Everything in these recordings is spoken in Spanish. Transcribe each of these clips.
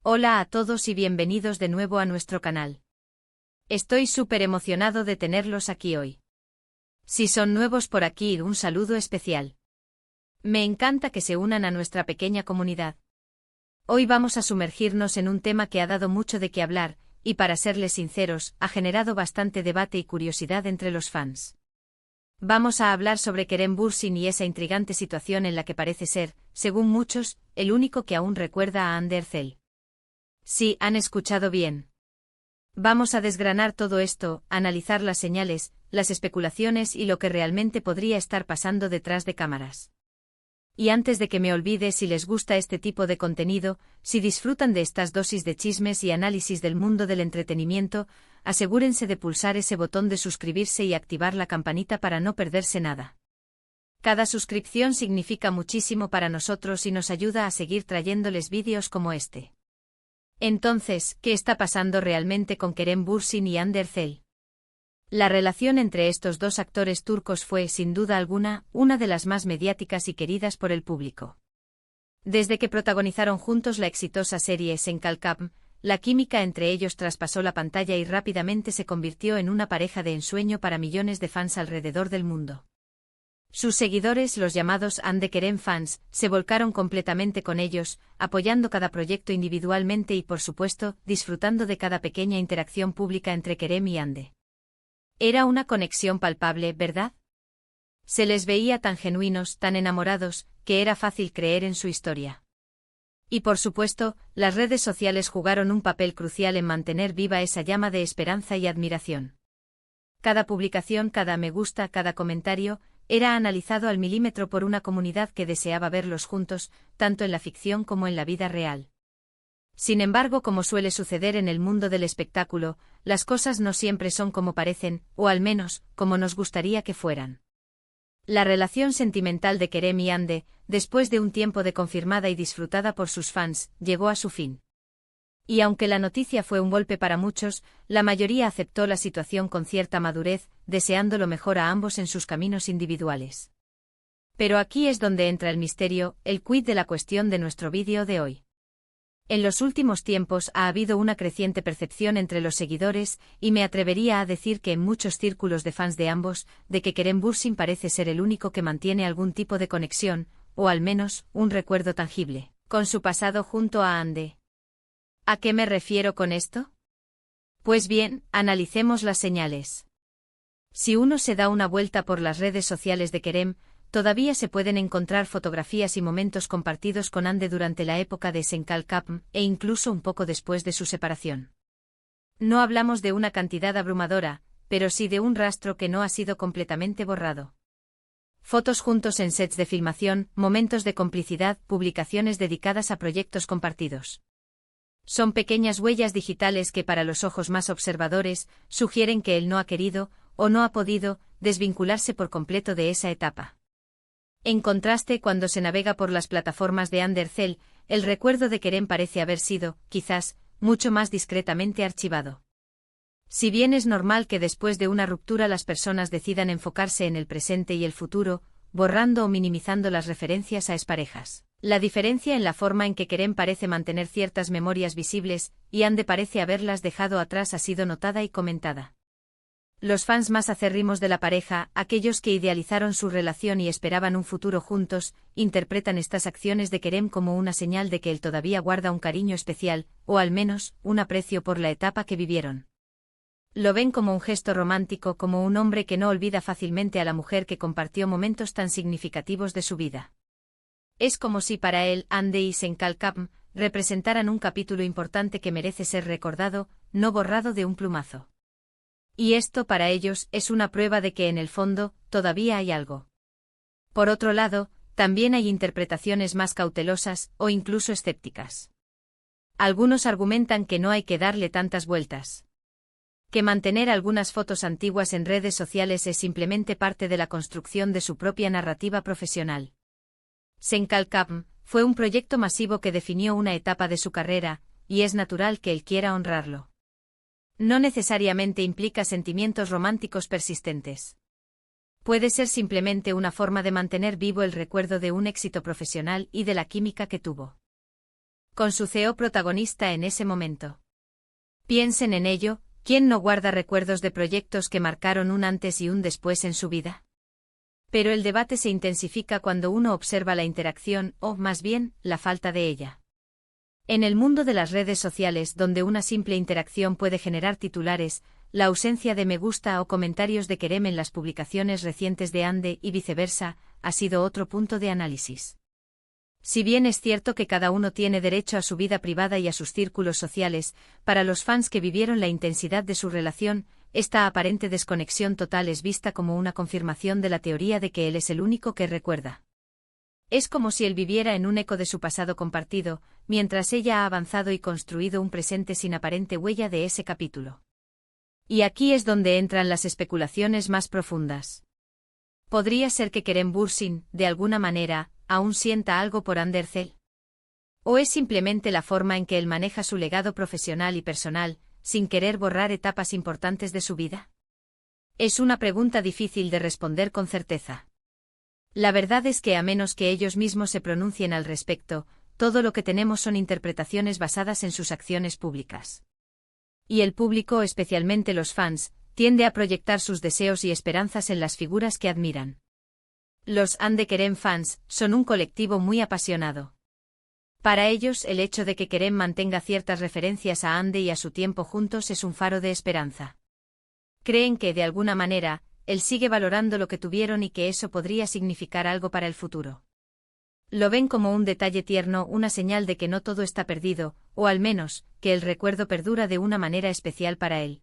Hola a todos y bienvenidos de nuevo a nuestro canal. Estoy súper emocionado de tenerlos aquí hoy. Si son nuevos por aquí, un saludo especial. Me encanta que se unan a nuestra pequeña comunidad. Hoy vamos a sumergirnos en un tema que ha dado mucho de qué hablar, y para serles sinceros, ha generado bastante debate y curiosidad entre los fans. Vamos a hablar sobre Kerem Bürsin y esa intrigante situación en la que parece ser, según muchos, el único que aún recuerda a Hande Erçel. Sí, han escuchado bien. Vamos a desgranar todo esto, analizar las señales, las especulaciones y lo que realmente podría estar pasando detrás de cámaras. Y antes de que me olvide, si les gusta este tipo de contenido, si disfrutan de estas dosis de chismes y análisis del mundo del entretenimiento, asegúrense de pulsar ese botón de suscribirse y activar la campanita para no perderse nada. Cada suscripción significa muchísimo para nosotros y nos ayuda a seguir trayéndoles vídeos como este. Entonces, ¿qué está pasando realmente con Kerem Bürsin y Hande Erçel? La relación entre estos dos actores turcos fue, sin duda alguna, una de las más mediáticas y queridas por el público. Desde que protagonizaron juntos la exitosa serie Senkalkam, la química entre ellos traspasó la pantalla y rápidamente se convirtió en una pareja de ensueño para millones de fans alrededor del mundo. Sus seguidores, los llamados Hande Kerem fans, se volcaron completamente con ellos, apoyando cada proyecto individualmente y, por supuesto, disfrutando de cada pequeña interacción pública entre Kerem y Hande. Era una conexión palpable, ¿verdad? Se les veía tan genuinos, tan enamorados, que era fácil creer en su historia. Y por supuesto, las redes sociales jugaron un papel crucial en mantener viva esa llama de esperanza y admiración. Cada publicación, cada me gusta, cada comentario, era analizado al milímetro por una comunidad que deseaba verlos juntos, tanto en la ficción como en la vida real. Sin embargo, como suele suceder en el mundo del espectáculo, las cosas no siempre son como parecen, o al menos, como nos gustaría que fueran. La relación sentimental de Kerem y Hande, después de un tiempo de confirmada y disfrutada por sus fans, llegó a su fin. Y aunque la noticia fue un golpe para muchos, la mayoría aceptó la situación con cierta madurez, deseando lo mejor a ambos en sus caminos individuales. Pero aquí es donde entra el misterio, el quid de la cuestión de nuestro vídeo de hoy. En los últimos tiempos ha habido una creciente percepción entre los seguidores, y me atrevería a decir que en muchos círculos de fans de ambos, de que Kerem Bürsin parece ser el único que mantiene algún tipo de conexión, o al menos, un recuerdo tangible, con su pasado junto a Hande. ¿A qué me refiero con esto? Pues bien, analicemos las señales. Si uno se da una vuelta por las redes sociales de Kerem, todavía se pueden encontrar fotografías y momentos compartidos con Hande durante la época de Senkalkam, e incluso un poco después de su separación. No hablamos de una cantidad abrumadora, pero sí de un rastro que no ha sido completamente borrado. Fotos juntos en sets de filmación, momentos de complicidad, publicaciones dedicadas a proyectos compartidos. Son pequeñas huellas digitales que para los ojos más observadores sugieren que él no ha querido, o no ha podido, desvincularse por completo de esa etapa. En contraste, cuando se navega por las plataformas de Hande Erçel, el recuerdo de Kerem parece haber sido, quizás, mucho más discretamente archivado. Si bien es normal que después de una ruptura las personas decidan enfocarse en el presente y el futuro, borrando o minimizando las referencias a exparejas, la diferencia en la forma en que Kerem parece mantener ciertas memorias visibles, y Hande parece haberlas dejado atrás, ha sido notada y comentada. Los fans más acérrimos de la pareja, aquellos que idealizaron su relación y esperaban un futuro juntos, interpretan estas acciones de Kerem como una señal de que él todavía guarda un cariño especial, o al menos, un aprecio por la etapa que vivieron. Lo ven como un gesto romántico, como un hombre que no olvida fácilmente a la mujer que compartió momentos tan significativos de su vida. Es como si para él, Hande y Senkalkam representaran un capítulo importante que merece ser recordado, no borrado de un plumazo. Y esto para ellos es una prueba de que en el fondo, todavía hay algo. Por otro lado, también hay interpretaciones más cautelosas, o incluso escépticas. Algunos argumentan que no hay que darle tantas vueltas. Que mantener algunas fotos antiguas en redes sociales es simplemente parte de la construcción de su propia narrativa profesional. Senkalkam fue un proyecto masivo que definió una etapa de su carrera, y es natural que él quiera honrarlo. No necesariamente implica sentimientos románticos persistentes. Puede ser simplemente una forma de mantener vivo el recuerdo de un éxito profesional y de la química que tuvo. con su CEO protagonista en ese momento. Piensen en ello, ¿quién no guarda recuerdos de proyectos que marcaron un antes y un después en su vida? Pero el debate se intensifica cuando uno observa la interacción, o, más bien, la falta de ella. En el mundo de las redes sociales, donde una simple interacción puede generar titulares, la ausencia de me gusta o comentarios de querem en las publicaciones recientes de Ande y viceversa, ha sido otro punto de análisis. Si bien es cierto que cada uno tiene derecho a su vida privada y a sus círculos sociales, para los fans que vivieron la intensidad de su relación, esta aparente desconexión total es vista como una confirmación de la teoría de que él es el único que recuerda. Es como si él viviera en un eco de su pasado compartido, mientras ella ha avanzado y construido un presente sin aparente huella de ese capítulo. Y aquí es donde entran las especulaciones más profundas. ¿Podría ser que Kerem Bürsin, de alguna manera, aún sienta algo por Hande Erçel? ¿O es simplemente la forma en que él maneja su legado profesional y personal, sin querer borrar etapas importantes de su vida? Es una pregunta difícil de responder con certeza. La verdad es que a menos que ellos mismos se pronuncien al respecto, todo lo que tenemos son interpretaciones basadas en sus acciones públicas. Y el público, especialmente los fans, tiende a proyectar sus deseos y esperanzas en las figuras que admiran. Los Hande Kerem fans son un colectivo muy apasionado. Para ellos, el hecho de que Kerem mantenga ciertas referencias a Hande y a su tiempo juntos es un faro de esperanza. Creen que, de alguna manera, él sigue valorando lo que tuvieron y que eso podría significar algo para el futuro. Lo ven como un detalle tierno, una señal de que no todo está perdido, o al menos, que el recuerdo perdura de una manera especial para él.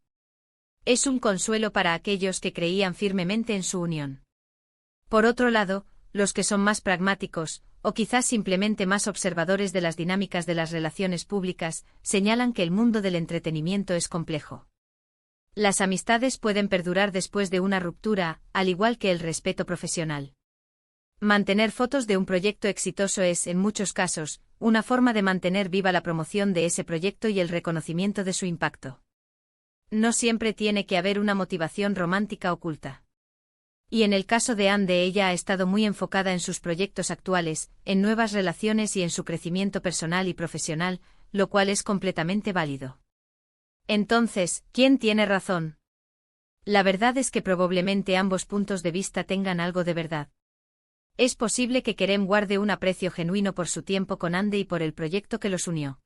Es un consuelo para aquellos que creían firmemente en su unión. Por otro lado, los que son más pragmáticos, o quizás simplemente más observadores de las dinámicas de las relaciones públicas, señalan que el mundo del entretenimiento es complejo. Las amistades pueden perdurar después de una ruptura, al igual que el respeto profesional. Mantener fotos de un proyecto exitoso es, en muchos casos, una forma de mantener viva la promoción de ese proyecto y el reconocimiento de su impacto. No siempre tiene que haber una motivación romántica oculta. Y en el caso de Hande, ella ha estado muy enfocada en sus proyectos actuales, en nuevas relaciones y en su crecimiento personal y profesional, lo cual es completamente válido. Entonces, ¿quién tiene razón? La verdad es que probablemente ambos puntos de vista tengan algo de verdad. Es posible que Kerem guarde un aprecio genuino por su tiempo con Hande y por el proyecto que los unió.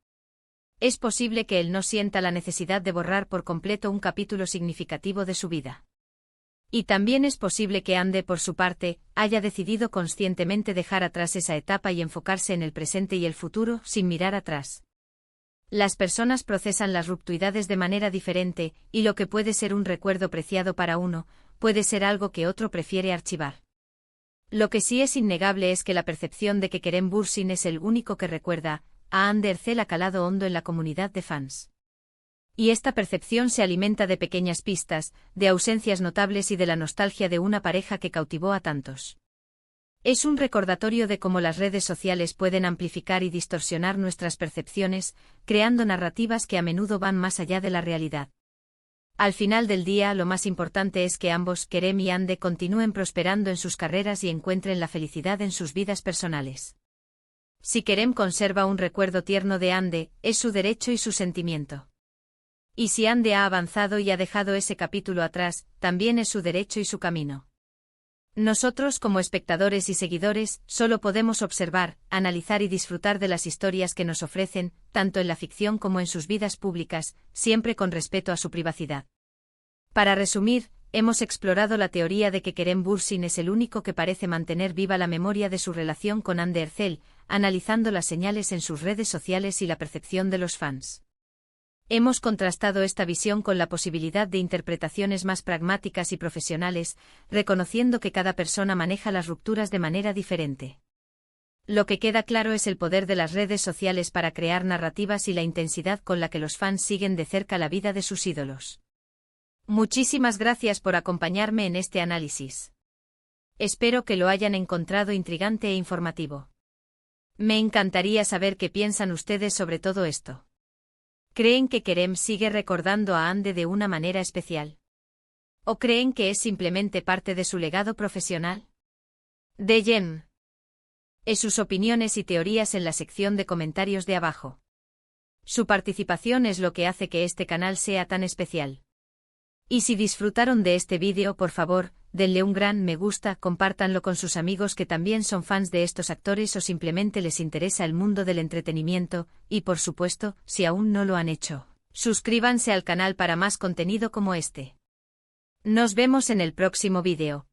Es posible que él no sienta la necesidad de borrar por completo un capítulo significativo de su vida. Y también es posible que Hande, por su parte, haya decidido conscientemente dejar atrás esa etapa y enfocarse en el presente y el futuro, sin mirar atrás. Las personas procesan las rupturidades de manera diferente, y lo que puede ser un recuerdo preciado para uno, puede ser algo que otro prefiere archivar. Lo que sí es innegable es que la percepción de que Kerem Bürsin es el único que recuerda a Hande Erçel ha calado hondo en la comunidad de fans. Y esta percepción se alimenta de pequeñas pistas, de ausencias notables y de la nostalgia de una pareja que cautivó a tantos. Es un recordatorio de cómo las redes sociales pueden amplificar y distorsionar nuestras percepciones, creando narrativas que a menudo van más allá de la realidad. Al final del día, lo más importante es que ambos, Kerem y Hande, continúen prosperando en sus carreras y encuentren la felicidad en sus vidas personales. Si Kerem conserva un recuerdo tierno de Hande, es su derecho y su sentimiento. Y si Hande ha avanzado y ha dejado ese capítulo atrás, también es su derecho y su camino. Nosotros, como espectadores y seguidores, solo podemos observar, analizar y disfrutar de las historias que nos ofrecen, tanto en la ficción como en sus vidas públicas, siempre con respeto a su privacidad. Para resumir, hemos explorado la teoría de que Kerem Bürsin es el único que parece mantener viva la memoria de su relación con Hande Erçel, analizando las señales en sus redes sociales y la percepción de los fans. Hemos contrastado esta visión con la posibilidad de interpretaciones más pragmáticas y profesionales, reconociendo que cada persona maneja las rupturas de manera diferente. Lo que queda claro es el poder de las redes sociales para crear narrativas y la intensidad con la que los fans siguen de cerca la vida de sus ídolos. Muchísimas gracias por acompañarme en este análisis. Espero que lo hayan encontrado intrigante e informativo. Me encantaría saber qué piensan ustedes sobre todo esto. ¿Creen que Kerem sigue recordando a Hande de una manera especial? ¿O creen que es simplemente parte de su legado profesional? De Jem. Sus opiniones y teorías en la sección de comentarios de abajo. Su participación es lo que hace que este canal sea tan especial. Y si disfrutaron de este vídeo, por favor, denle un gran me gusta, compártanlo con sus amigos que también son fans de estos actores o simplemente les interesa el mundo del entretenimiento, y por supuesto, si aún no lo han hecho, suscríbanse al canal para más contenido como este. Nos vemos en el próximo vídeo.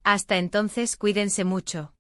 Hasta entonces, cuídense mucho.